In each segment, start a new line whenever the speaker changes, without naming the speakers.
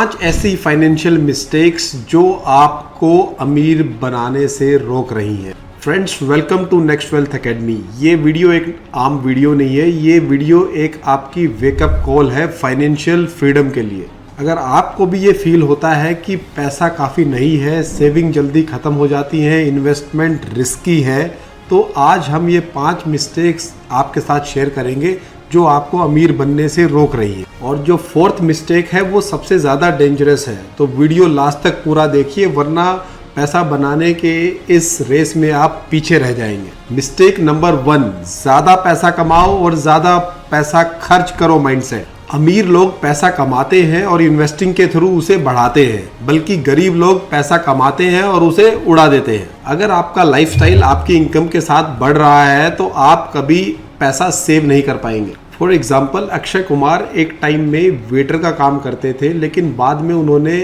5 ऐसी financial mistakes जो आपको अमीर बनाने से रोक रही हैं। Friends, welcome to next wealth academy. ये वीडियो एक आम वीडियो नहीं है, ये वीडियो एक आपकी वेकअप कॉल है फाइनेंशियल फ्रीडम के लिए। अगर आपको भी ये फील होता है कि पैसा काफ़ी नहीं है, सेविंग जल्दी ख़त्म हो जाती है, इन्वेस्टमेंट रिस्की है, तो आज हम ये 5 मिस्टेक्स आपके साथ शेयर करेंगे जो आपको अमीर बनने से रोक रही है। और जो 4th मिस्टेक है वो सबसे ज़्यादा डेंजरस है, तो वीडियो लास्ट तक पूरा देखिए, वरना पैसा बनाने के इस रेस में आप पीछे रह जाएंगे। मिस्टेक नंबर 1, ज़्यादा पैसा कमाओ और ज़्यादा पैसा खर्च करो माइंडसेट। अमीर लोग पैसा कमाते हैं और इन्वेस्टिंग के थ्रू उसे बढ़ाते हैं, बल्कि गरीब लोग पैसा कमाते हैं और उसे उड़ा देते हैं। अगर आपका लाइफस्टाइल आपकी इनकम के साथ बढ़ रहा है तो आप कभी पैसा सेव नहीं कर पाएंगे। फॉर एग्जाम्पल, अक्षय कुमार एक टाइम में वेटर का काम करते थे, लेकिन बाद में उन्होंने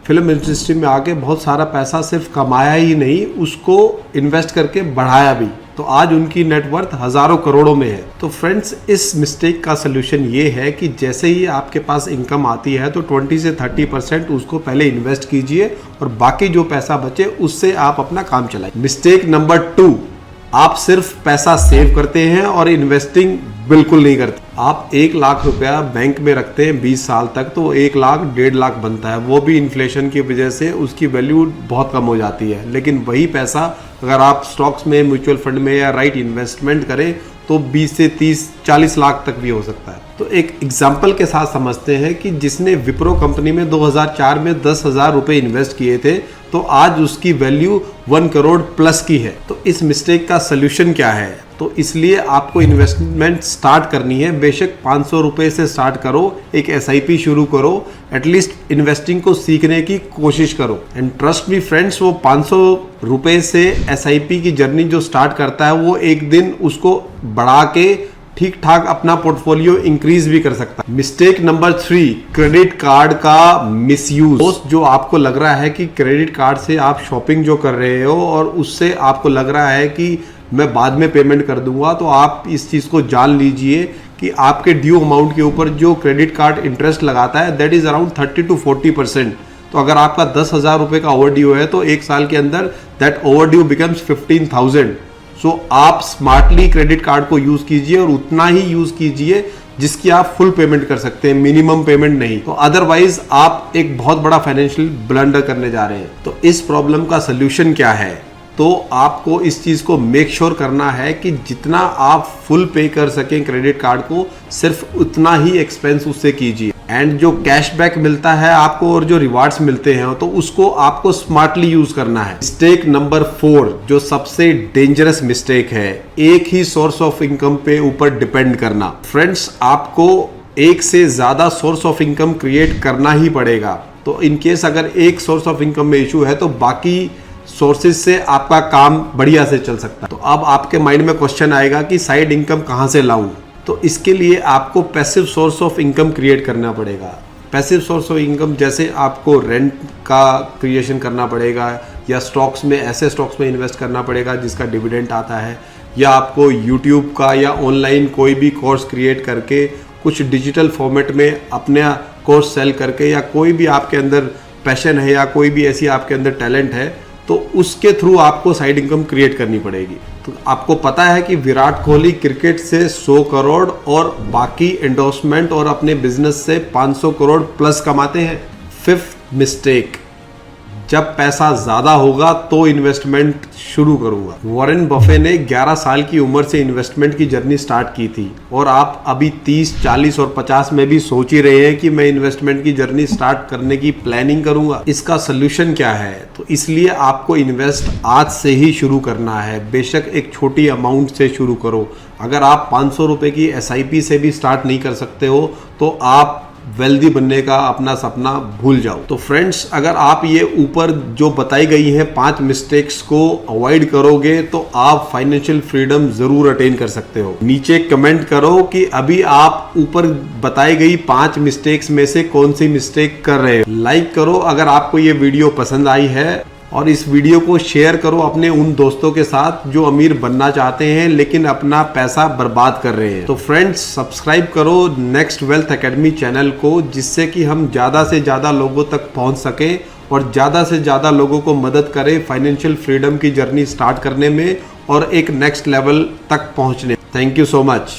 फिल्म इंडस्ट्री में आके बहुत सारा पैसा सिर्फ कमाया ही नहीं, उसको इन्वेस्ट करके बढ़ाया भी। तो आज उनकी नेटवर्थ हज़ारों करोड़ों में है। तो फ्रेंड्स, इस मिस्टेक का सलूशन ये है कि जैसे ही आपके पास इनकम आती है तो 20 से 30% उसको पहले इन्वेस्ट कीजिए और बाकी जो पैसा बचे उससे आप अपना काम चलाइए। मिस्टेक नंबर 2, आप सिर्फ पैसा सेव करते हैं और इन्वेस्टिंग बिल्कुल नहीं करते। आप 1 लाख रुपया बैंक में रखते हैं 20 साल तक, तो 1 लाख 1.5 लाख बनता है, वो भी इन्फ्लेशन की वजह से उसकी वैल्यू बहुत कम हो जाती है। लेकिन वही पैसा अगर आप स्टॉक्स में, म्यूचुअल फंड में या राइट इन्वेस्टमेंट करें तो 20 से 30-40 लाख तक भी हो सकता है। तो एक एग्जाम्पल के साथ समझते हैं कि जिसने विप्रो कंपनी में 2004 में 10,000 रुपये इन्वेस्ट किए थे, तो आज उसकी वैल्यू 1 करोड़ प्लस की है। तो इस मिस्टेक का सलूशन क्या है? तो इसलिए आपको इन्वेस्टमेंट स्टार्ट करनी है। बेशक 500 रुपये से स्टार्ट करो, एक SIP शुरू करो, एटलीस्ट इन्वेस्टिंग को सीखने की कोशिश करो। एंड ट्रस्ट मी फ्रेंड्स, वो 500 रुपये से SIP की जर्नी जो स्टार्ट करता है वो एक दिन उसको बढ़ा के ठीक ठाक अपना पोर्टफोलियो इंक्रीज भी कर सकता है। मिस्टेक नंबर 3, क्रेडिट कार्ड का मिसयूज। जो आपको लग रहा है कि क्रेडिट कार्ड से आप शॉपिंग जो कर रहे हो और उससे आपको लग रहा है कि मैं बाद में पेमेंट कर दूंगा, तो आप इस चीज़ को जान लीजिए कि आपके ड्यू अमाउंट के ऊपर जो क्रेडिट कार्ड इंटरेस्ट लगाता है दैट इज़ अराउंड 30 to 40%। तो अगर आपका 10,000 रुपये का ओवरड्यू है तो 1 साल के अंदर दैट ओवरड्यू बिकम्स 15,000। सो आप स्मार्टली क्रेडिट कार्ड को यूज़ कीजिए और उतना ही यूज़ कीजिए जिसकी आप फुल पेमेंट कर सकते हैं, मिनिमम पेमेंट नहीं। तो अदरवाइज आप एक बहुत बड़ा फाइनेंशियल ब्लंडर करने जा रहे हैं। तो इस प्रॉब्लम का सल्यूशन क्या है? तो आपको इस चीज़ को मेक श्योर करना है कि जितना आप फुल पे कर सकें क्रेडिट कार्ड को, सिर्फ उतना ही एक्सपेंस उससे कीजिए। एंड जो कैशबैक मिलता है आपको और जो रिवार्ड्स मिलते हैं तो उसको आपको स्मार्टली यूज करना है। मिस्टेक नंबर 4, जो सबसे डेंजरस मिस्टेक है, एक ही सोर्स ऑफ इनकम पे ऊपर डिपेंड करना। फ्रेंड्स, आपको एक से ज़्यादा सोर्स ऑफ इनकम क्रिएट करना ही पड़ेगा। तो इन केस अगर एक सोर्स ऑफ इनकम में इशू है तो बाकी सोर्सेज से आपका काम बढ़िया से चल सकता है। तो अब आपके माइंड में क्वेश्चन आएगा कि साइड इनकम कहाँ से लाऊं? तो इसके लिए आपको passive source of income create करना पड़ेगा। पैसिव सोर्स ऑफ इनकम जैसे आपको रेंट का क्रिएशन करना पड़ेगा, या स्टॉक्स में, ऐसे स्टॉक्स में इन्वेस्ट करना पड़ेगा जिसका डिविडेंड आता है, या आपको यूट्यूब का या ऑनलाइन कोई भी कोर्स क्रिएट करके कुछ डिजिटल फॉर्मेट में अपने कोर्स सेल करके, या कोई भी आपके अंदर पैशन है या कोई भी ऐसी आपके अंदर टैलेंट है तो उसके थ्रू आपको साइड इनकम क्रिएट करनी पड़ेगी। तो आपको पता है कि विराट कोहली क्रिकेट से 100 करोड़ और बाकी एंडोर्समेंट और अपने बिजनेस से 500 करोड़ प्लस कमाते हैं। 5th मिस्टेक, जब पैसा ज़्यादा होगा तो इन्वेस्टमेंट शुरू करूंगा। वॉरेन बफे ने 11 साल की उम्र से इन्वेस्टमेंट की जर्नी स्टार्ट की थी और आप अभी 30, 40 और 50 में भी सोच ही रहे हैं कि मैं इन्वेस्टमेंट की जर्नी स्टार्ट करने की प्लानिंग करूंगा। इसका सलूशन क्या है? तो इसलिए आपको इन्वेस्ट आज से ही शुरू करना है। बेशक एक छोटी अमाउंट से शुरू करो। अगर आप 500 रुपये की SIP से भी स्टार्ट नहीं कर सकते हो तो आप वेल्दी बनने का अपना सपना भूल जाओ। तो फ्रेंड्स, अगर आप ये ऊपर जो बताई गई हैं 5 मिस्टेक्स को अवॉइड करोगे तो आप फाइनेंशियल फ्रीडम जरूर अटेन कर सकते हो। नीचे कमेंट करो कि अभी आप ऊपर बताई गई 5 मिस्टेक्स में से कौन सी मिस्टेक कर रहे हो। लाइक करो अगर आपको ये वीडियो पसंद आई है और इस वीडियो को शेयर करो अपने उन दोस्तों के साथ जो अमीर बनना चाहते हैं लेकिन अपना पैसा बर्बाद कर रहे हैं। तो फ्रेंड्स, सब्सक्राइब करो नेक्स्ट वेल्थ एकेडमी चैनल को, जिससे कि हम ज़्यादा से ज़्यादा लोगों तक पहुंच सकें और ज़्यादा से ज़्यादा लोगों को मदद करें फाइनेंशियल फ्रीडम की जर्नी स्टार्ट करने में और एक नेक्स्ट लेवल तक पहुंचने। Thank you so much.